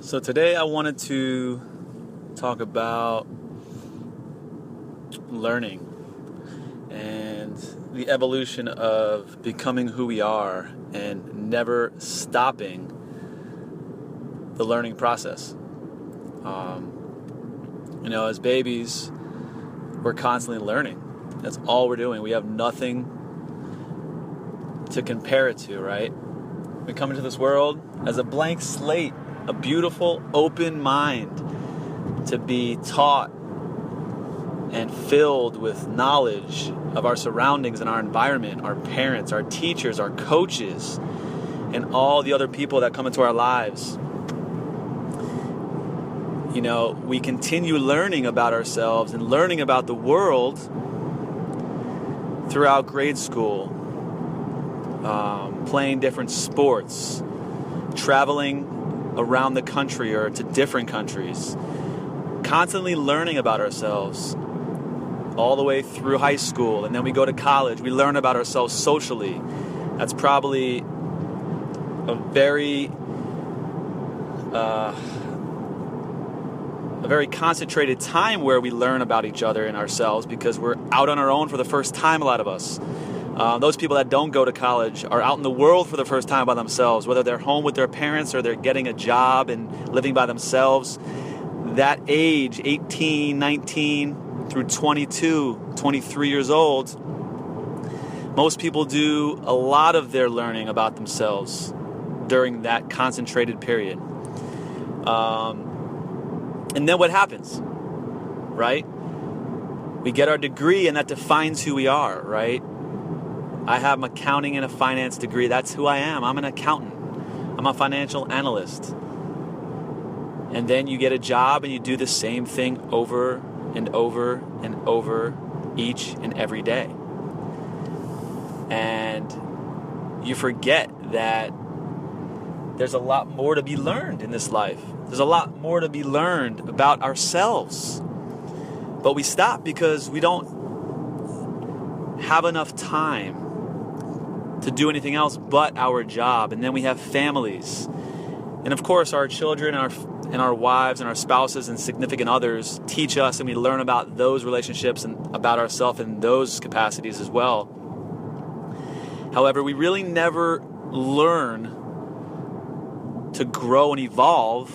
So today I wanted to talk about learning and the evolution of becoming who we are and never stopping the learning process. As babies, we're constantly learning. That's all we're doing. We have nothing to compare it to, right? We come into this world as a blank slate, a beautiful, open mind to be taught and filled with knowledge of our surroundings and our environment, our parents, our teachers, our coaches, and all the other people that come into our lives. We continue learning about ourselves and learning about the world throughout grade school, playing different sports, traveling around the country or to different countries, constantly learning about ourselves all the way through high school. And then we go to college, we learn about ourselves socially. That's probably a very concentrated time where we learn about each other and ourselves, because we're out on our own for the first time, a lot of us. Those people that don't go to college are out in the world for the first time by themselves, whether they're home with their parents or they're getting a job and living by themselves. That age, 18, 19 through 22, 23 years old, most people do a lot of their learning about themselves during that concentrated period. And then what happens, right? We get our degree and that defines who we are, right? I have an accounting and a finance degree. That's who I am. I'm an accountant. I'm a financial analyst. And then you get a job and you do the same thing over and over and over each and every day. And you forget that there's a lot more to be learned in this life. There's a lot more to be learned about ourselves. But we stop because we don't have enough time to do anything else but our job. And then we have families. And of course, our children and our wives and our spouses and significant others teach us, and we learn about those relationships and about ourselves in those capacities as well. However, we really never learn to grow and evolve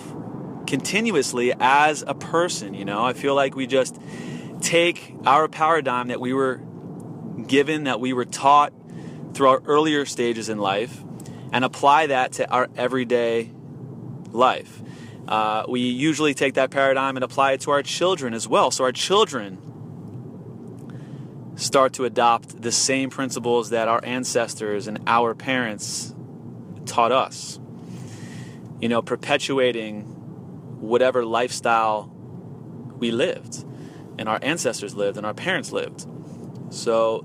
continuously as a person. I feel like we just take our paradigm that we were given, that we were taught through our earlier stages in life, and apply that to our everyday life. We usually take that paradigm and apply it to our children as well. So our children start to adopt the same principles that our ancestors and our parents taught us. Perpetuating whatever lifestyle we lived, and our ancestors lived, and our parents lived. So,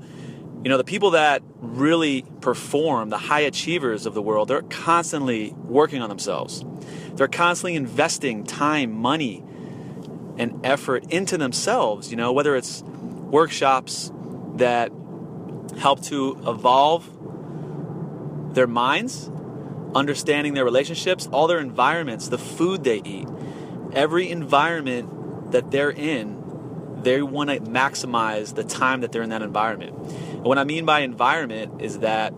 the people that really perform, the high achievers of the world, they're constantly working on themselves. They're constantly investing time, money, and effort into themselves, whether it's workshops that help to evolve their minds, understanding their relationships, all their environments, the food they eat, every environment that they're in, they want to maximize the time that they're in that environment. And what I mean by environment is that,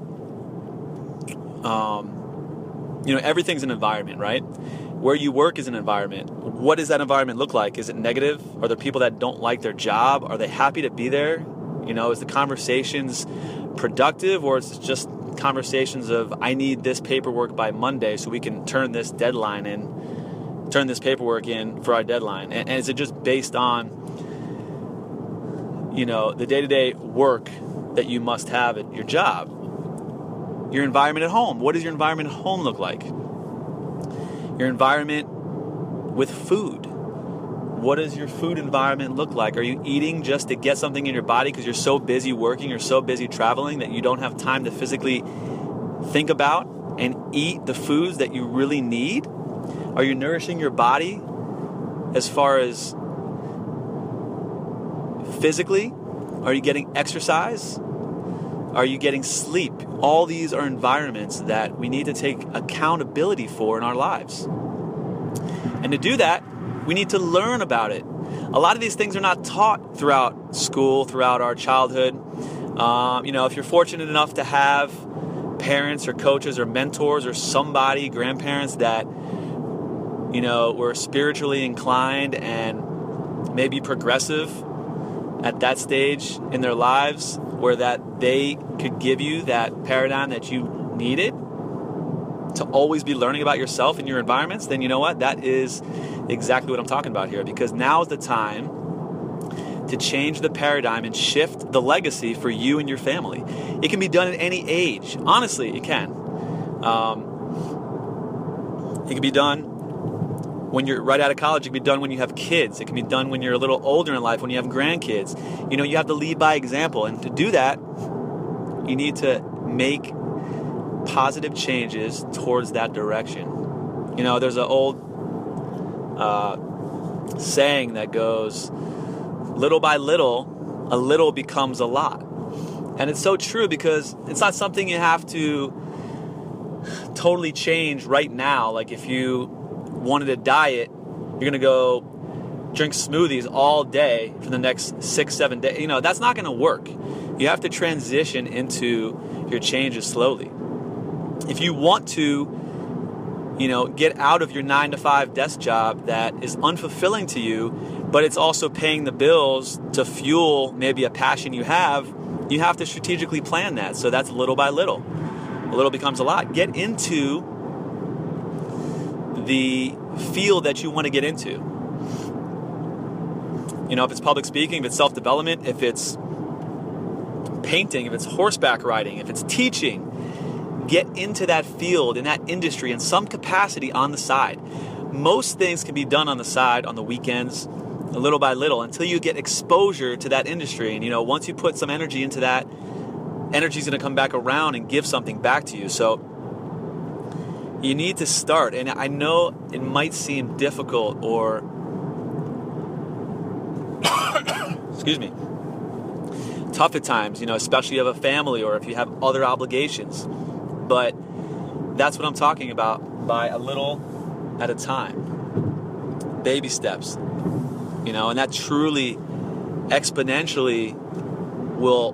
everything's an environment, right? Where you work is an environment. What does that environment look like? Is it negative? Are there people that don't like their job? Are they happy to be there? Is the conversations productive, or is it just conversations of, I need this paperwork by Monday so we can turn this paperwork in for our deadline? And is it just based on, the day-to-day work that you must have at your job? Your environment at home. What does your environment at home look like? Your environment with food. What does your food environment look like? Are you eating just to get something in your body because you're so busy working, you're so busy traveling that you don't have time to physically think about and eat the foods that you really need? Are you nourishing your body as far as physically? Are you getting exercise? Are you getting sleep? All these are environments that we need to take accountability for in our lives. And to do that, we need to learn about it. A lot of these things are not taught throughout school, throughout our childhood. If you're fortunate enough to have parents or coaches or mentors or somebody, grandparents that, were spiritually inclined and maybe progressive at that stage in their lives, where that they could give you that paradigm that you needed to always be learning about yourself and your environments, then you know what? That is exactly what I'm talking about here, because now is the time to change the paradigm and shift the legacy for you and your family. It can be done at any age. Honestly, it can. It can be done when you're right out of college. It can be done when you have kids. It can be done when you're a little older in life, when you have grandkids. You have to lead by example. And to do that, you need to make positive changes towards that direction. There's an old saying that goes, little by little, a little becomes a lot. And it's so true, because it's not something you have to totally change right now. Like if you wanted a diet, you're going to go drink smoothies all day for the next 6-7 days. That's not going to work. You have to transition into your changes slowly. If you want to, get out of your 9-to-5 desk job that is unfulfilling to you, but it's also paying the bills to fuel maybe a passion you have to strategically plan that. So that's little by little. A little becomes a lot. Get into the field that you want to get into. If it's public speaking, if it's self-development, if it's painting, if it's horseback riding, if it's teaching, get into that field, in that industry, in some capacity on the side. Most things can be done on the side, on the weekends, little by little, until you get exposure to that industry. And once you put some energy into that, energy's going to come back around and give something back to you. So you need to start. And I know it might seem difficult or excuse me, tough at times, especially if you have a family or if you have other obligations. But that's what I'm talking about, by a little at a time. Baby steps. And that truly, exponentially will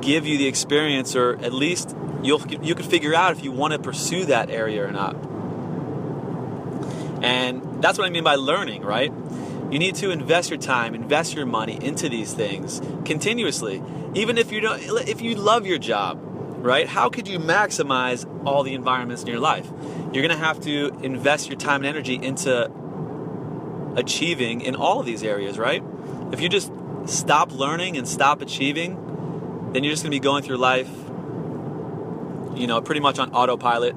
give you the experience, or at least you can figure out if you want to pursue that area or not. And that's what I mean by learning, right? You need to invest your time, invest your money into these things continuously. Even if you love your job, right? How could you maximize all the environments in your life? You're going to have to invest your time and energy into achieving in all of these areas, right? If you just stop learning and stop achieving, then you're just going to be going through life, pretty much on autopilot.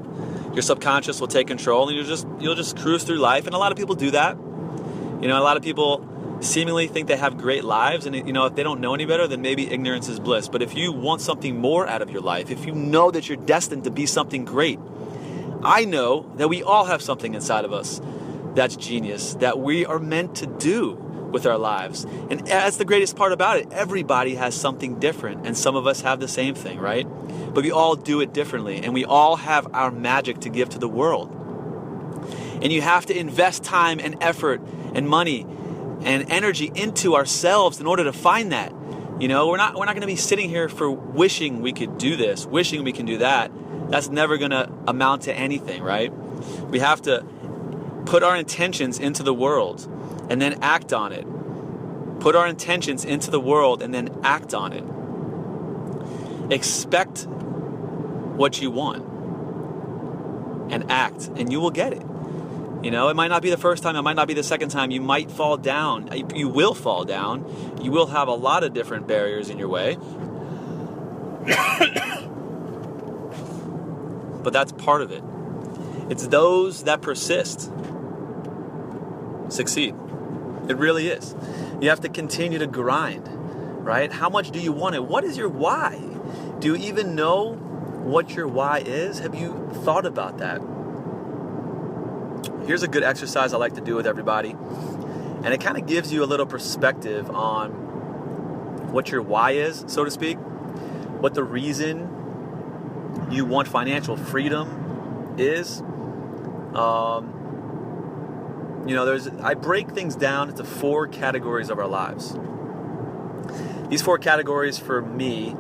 Your subconscious will take control, and you'll just cruise through life. And a lot of people do that. A lot of people seemingly think they have great lives, and if they don't know any better, then maybe ignorance is bliss. But if you want something more out of your life, if you know that you're destined to be something great, I know that we all have something inside of us that's genius, that we are meant to do with our lives. And that's the greatest part about it. Everybody has something different, and some of us have the same thing, right? But we all do it differently, and we all have our magic to give to the world. And you have to invest time and effort and money and energy into ourselves in order to find that. We're not going to be sitting here for wishing we could do this, wishing we can do that. That's never going to amount to anything, right? We have to put our intentions into the world and then act on it. Put our intentions into the world and then act on it. Expect what you want and act, and you will get it. It might not be the first time, it might not be the second time. You might fall down. You will fall down. You will have a lot of different barriers in your way. But that's part of it. It's those that persist succeed. It really is. You have to continue to grind, right? How much do you want it? What is your why? Do you even know what your why is? Have you thought about that? Here's a good exercise I like to do with everybody. And it kind of gives you a little perspective on what your why is, so to speak. What the reason you want financial freedom is. I break things down into 4 categories of our lives. These 4 categories for me,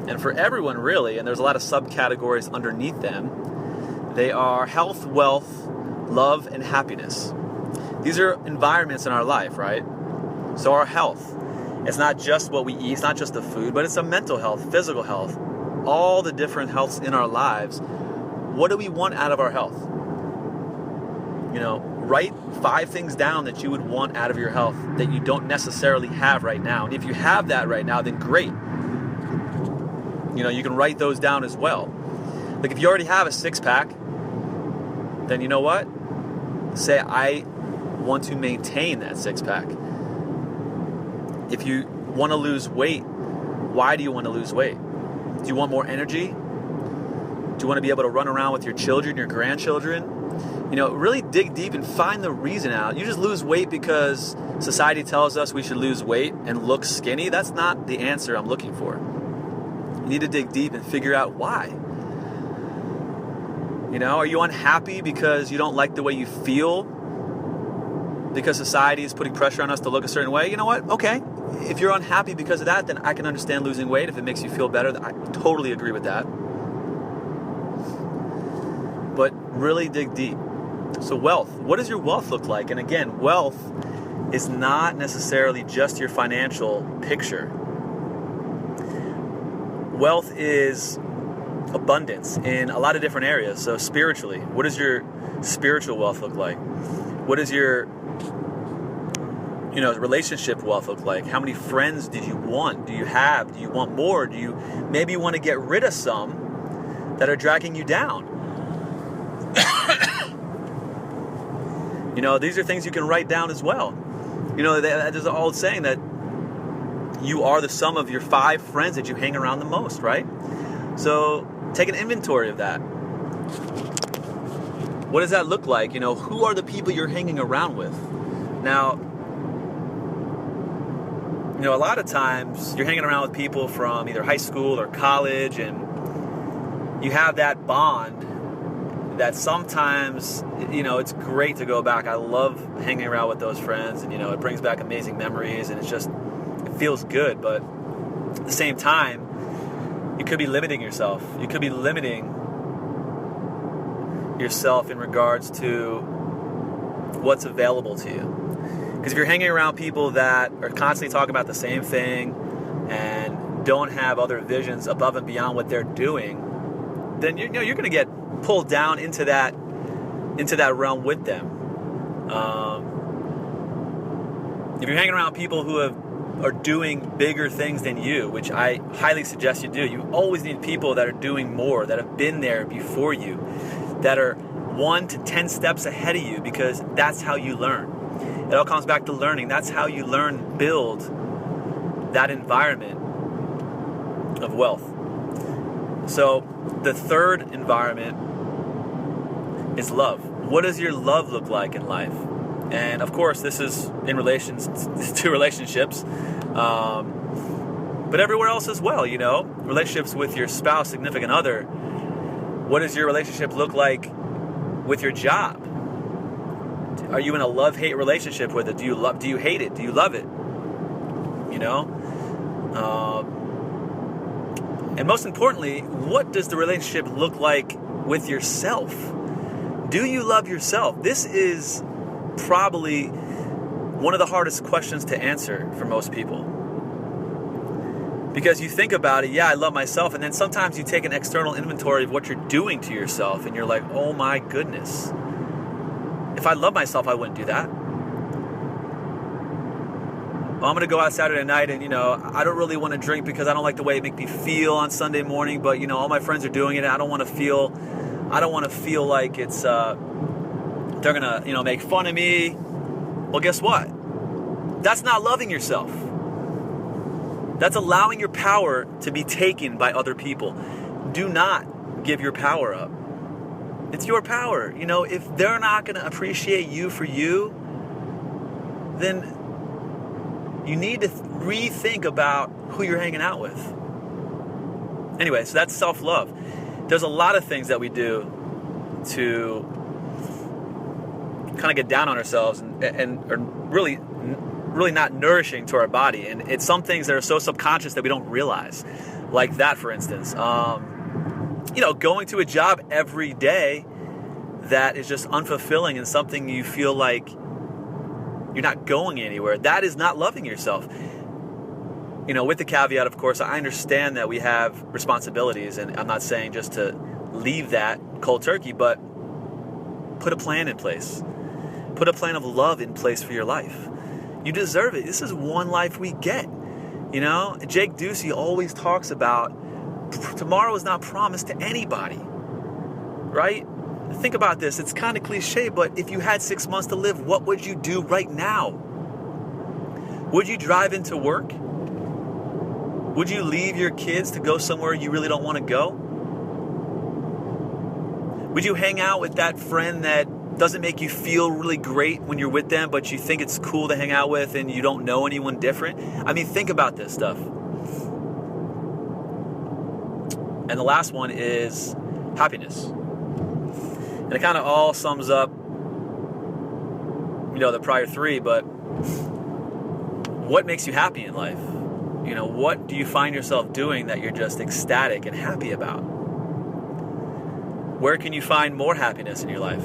and for everyone really, and there's a lot of subcategories underneath them, they are health, wealth, love, and happiness. These are environments in our life, right? So our health, it's not just what we eat, it's not just the food, but it's a mental health, physical health, all the different healths in our lives. What do we want out of our health? Write 5 things down that you would want out of your health that you don't necessarily have right now. And if you have that right now, then great. You can write those down as well. Like if you already have a 6-pack, then you know what? Say, I want to maintain that 6-pack. If you want to lose weight, why do you want to lose weight? Do you want more energy? Do you want to be able to run around with your children, your grandchildren? Really dig deep and find the reason out. You just lose weight because society tells us we should lose weight and look skinny. That's not the answer I'm looking for. You need to dig deep and figure out why. Are you unhappy because you don't like the way you feel? Because society is putting pressure on us to look a certain way? You know what? Okay. If you're unhappy because of that, then I can understand losing weight. If it makes you feel better, I totally agree with that. But really dig deep. So wealth. What does your wealth look like? And again, wealth is not necessarily just your financial picture. Wealth is abundance in a lot of different areas. So spiritually, what does your spiritual wealth look like? What does your relationship wealth look like? How many friends did you want? Do you have? Do you want more? Do you maybe want to get rid of some that are dragging you down? These are things you can write down as well. There's an old saying that you are the sum of your 5 friends that you hang around the most, right? So take an inventory of that. What does that look like? Who are the people you're hanging around with? Now, a lot of times you're hanging around with people from either high school or college, and you have that bond that sometimes, it's great to go back. I love hanging around with those friends, and, it brings back amazing memories, and it feels good. But at the same time, you could be limiting yourself. You could be limiting yourself in regards to what's available to you. Because if you're hanging around people that are constantly talking about the same thing and don't have other visions above and beyond what they're doing, then you're going to get pulled down into that realm with them. If you're hanging around people who are doing bigger things than you, which I highly suggest you do, you always need people that are doing more, that have been there before you, that are 1 to 10 steps ahead of you, because that's how you learn. It all comes back to learning. That's how you learn, build that environment of wealth. So the third environment is love. What does your love look like in life? And of course, this is in relation to relationships, but everywhere else as well. Relationships with your spouse, significant other. What does your relationship look like with your job? Are you in a love-hate relationship with it? Do you hate it? Do you love it? And most importantly, what does the relationship look like with yourself? Do you love yourself? This is probably one of the hardest questions to answer for most people. Because you think about it, I love myself, and then sometimes you take an external inventory of what you're doing to yourself, and you're like, oh my goodness. If I love myself, I wouldn't do that. Well, I'm going to go out Saturday night and, I don't really want to drink because I don't like the way it makes me feel on Sunday morning, but, all my friends are doing it. I don't want to feel like it's, they're going to, make fun of me. Well, guess what? That's not loving yourself. That's allowing your power to be taken by other people. Do not give your power up. It's your power. If they're not going to appreciate you for you, then you need to rethink about who you're hanging out with. Anyway, so that's self-love. There's a lot of things that we do to kind of get down on ourselves and are really not nourishing to our body. And it's some things that are so subconscious that we don't realize. Like that, for instance. Going to a job every day that is just unfulfilling and something you feel like you're not going anywhere. That is not loving yourself. With the caveat, of course, I understand that we have responsibilities, and I'm not saying just to leave that cold turkey, but put a plan in place. Put a plan of love in place for your life. You deserve it. This is one life we get. Jake Ducey always talks about tomorrow is not promised to anybody, right? Think about this. It's kind of cliche, but if you had 6 months to live, what would you do right now? Would you drive into work? Would you leave your kids to go somewhere you really don't want to go? Would you hang out with that friend that doesn't make you feel really great when you're with them, but you think it's cool to hang out with and you don't know anyone different? I mean, think about this stuff. And the last one is happiness. And it kind of all sums up, the prior three, but what makes you happy in life? What do you find yourself doing that you're just ecstatic and happy about? Where can you find more happiness in your life?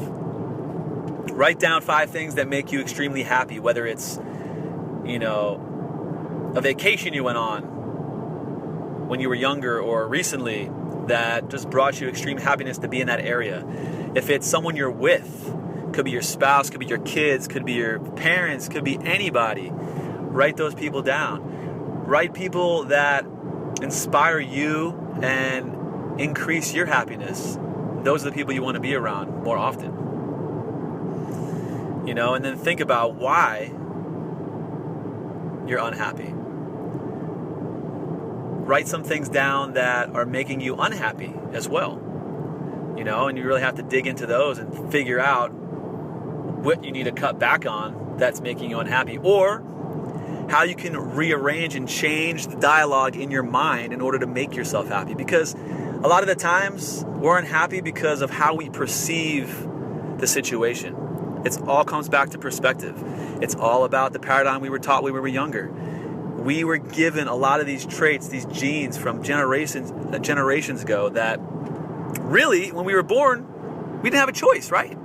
Write down 5 things that make you extremely happy, whether it's, a vacation you went on when you were younger or recently that just brought you extreme happiness to be in that area. If it's someone you're with, could be your spouse, could be your kids, could be your parents, could be anybody, write those people down. Write people that inspire you and increase your happiness. Those are the people you want to be around more often. And then think about why you're unhappy. Write some things down that are making you unhappy as well. And you really have to dig into those and figure out what you need to cut back on that's making you unhappy, or how you can rearrange and change the dialogue in your mind in order to make yourself happy. Because a lot of the times we're unhappy because of how we perceive the situation. It all comes back to perspective. It's all about the paradigm we were taught when we were younger. We were given a lot of these traits, these genes from generations ago that really, when we were born, we didn't have a choice, right?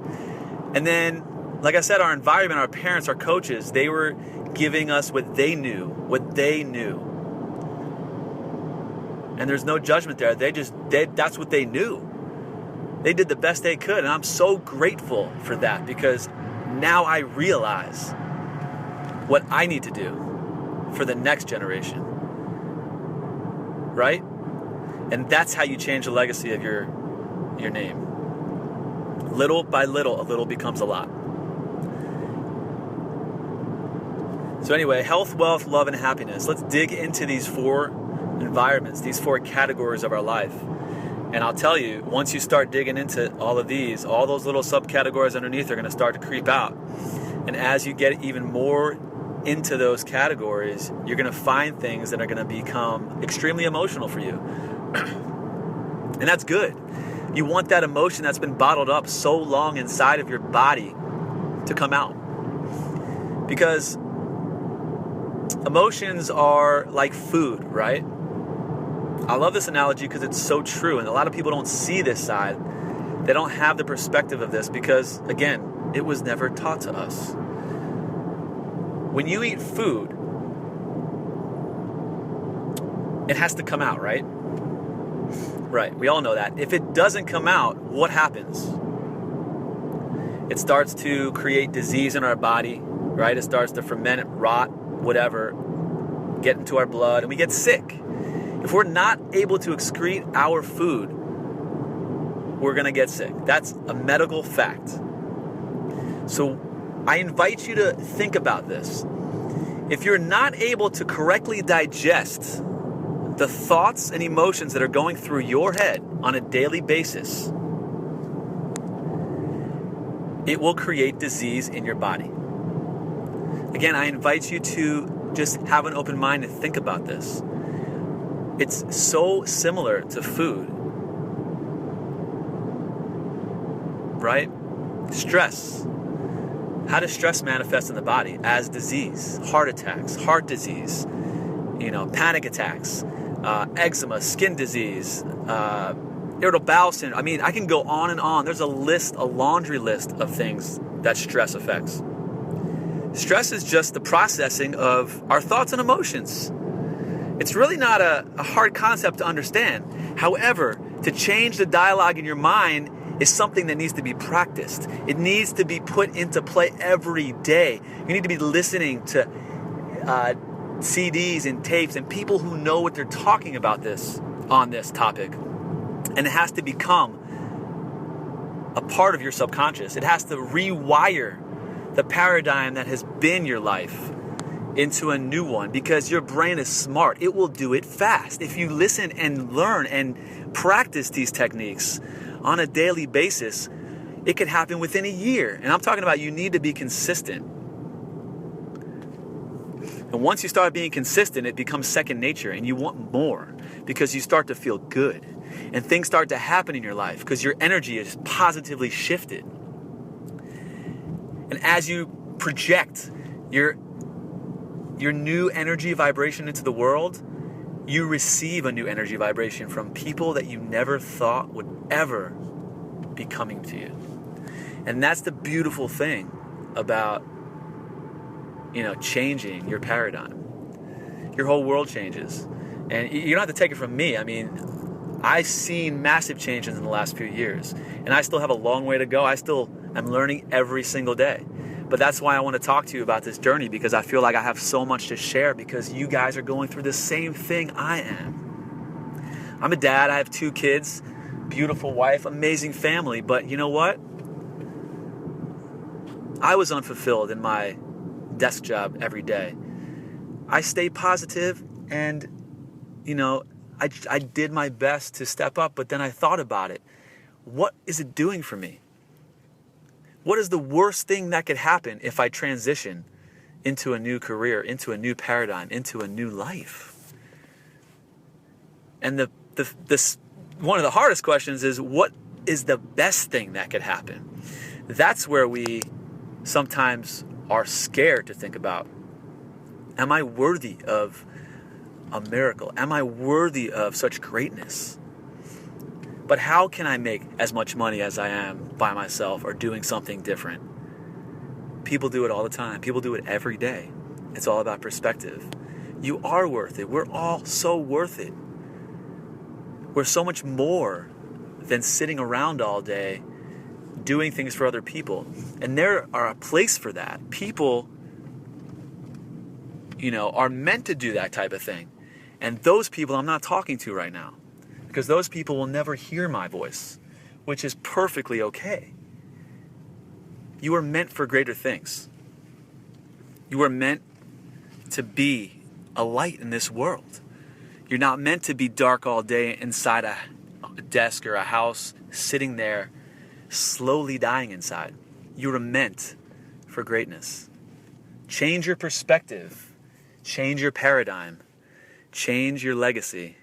And then, like I said, our environment, our parents, our coaches, they were giving us what they knew. And there's no judgment there. That's what they knew. They did the best they could. And I'm so grateful for that, because now I realize what I need to do for the next generation. Right? And that's how you change the legacy of your name. Little by little, a little becomes a lot. So anyway, health, wealth, love, and happiness. Let's dig into these 4 environments, these 4 categories of our life. And I'll tell you, once you start digging into all of these, all those little subcategories underneath are going to start to creep out. And as you get even more into those categories, you're going to find things that are going to become extremely emotional for you. And that's good. You want that emotion that's been bottled up so long inside of your body to come out. Because emotions are like food, right? I love this analogy because it's so true, and a lot of people don't see this side. They don't have the perspective of this because, again, it was never taught to us. When you eat food, it has to come out, right? Right, we all know that. If it doesn't come out, what happens? It starts to create disease in our body, right? It starts to ferment, rot, whatever, get into our blood, and we get sick. If we're not able to excrete our food, we're going to get sick. That's a medical fact. So I invite you to think about this. If you're not able to correctly digest the thoughts and emotions that are going through your head on a daily basis, it will create disease in your body. Again, I invite you to just have an open mind and think about this. It's so similar to food, right? Stress. How does stress manifest in the body? As disease, heart attacks, heart disease, panic attacks, eczema, skin disease, irritable bowel syndrome. I mean, I can go on and on. There's a laundry list of things that stress affects. Stress is just the processing of our thoughts and emotions. It's really not a hard concept to understand. However, to change the dialogue in your mind is something that needs to be practiced. It needs to be put into play every day. You need to be listening to CDs and tapes and people who know what they're talking about on this topic. And it has to become a part of your subconscious. It has to rewire the paradigm that has been your life into a new one, because your brain is smart. It will do it fast. If you listen and learn and practice these techniques on a daily basis, it could happen within a year. And I'm talking about you need to be consistent. And once you start being consistent, it becomes second nature and you want more because you start to feel good and things start to happen in your life because your energy is positively shifted. And as you project your new energy vibration into the world, you receive a new energy vibration from people that you never thought would ever be coming to you. And that's the beautiful thing about, changing your paradigm. Your whole world changes. And you don't have to take it from me. I mean, I've seen massive changes in the last few years. And I still have a long way to go. I'm learning every single day. But that's why I want to talk to you about this journey, because I feel like I have so much to share because you guys are going through the same thing I am. I'm a dad. I have 2 kids, beautiful wife, amazing family. But you know what? I was unfulfilled in my desk job every day. I stayed positive and, I did my best to step up, but then I thought about it. What is it doing for me? What is the worst thing that could happen if I transition into a new career, into a new paradigm, into a new life? And this one of the hardest questions is, what is the best thing that could happen? That's where we sometimes are scared to think about. Am I worthy of a miracle? Am I worthy of such greatness? But how can I make as much money as I am by myself or doing something different? People do it all the time. People do it every day. It's all about perspective. You are worth it. We're all so worth it. We're so much more than sitting around all day doing things for other people. And there are a place for that. People, are meant to do that type of thing. And those people I'm not talking to right now. Because those people will never hear my voice, which is perfectly okay. You are meant for greater things. You are meant to be a light in this world. You're not meant to be dark all day inside a desk or a house, sitting there, slowly dying inside. You are meant for greatness. Change your perspective. Change your paradigm. Change your legacy.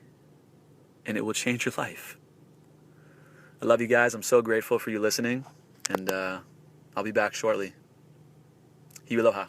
And it will change your life. I love you guys. I'm so grateful for you listening. And I'll be back shortly. Aloha.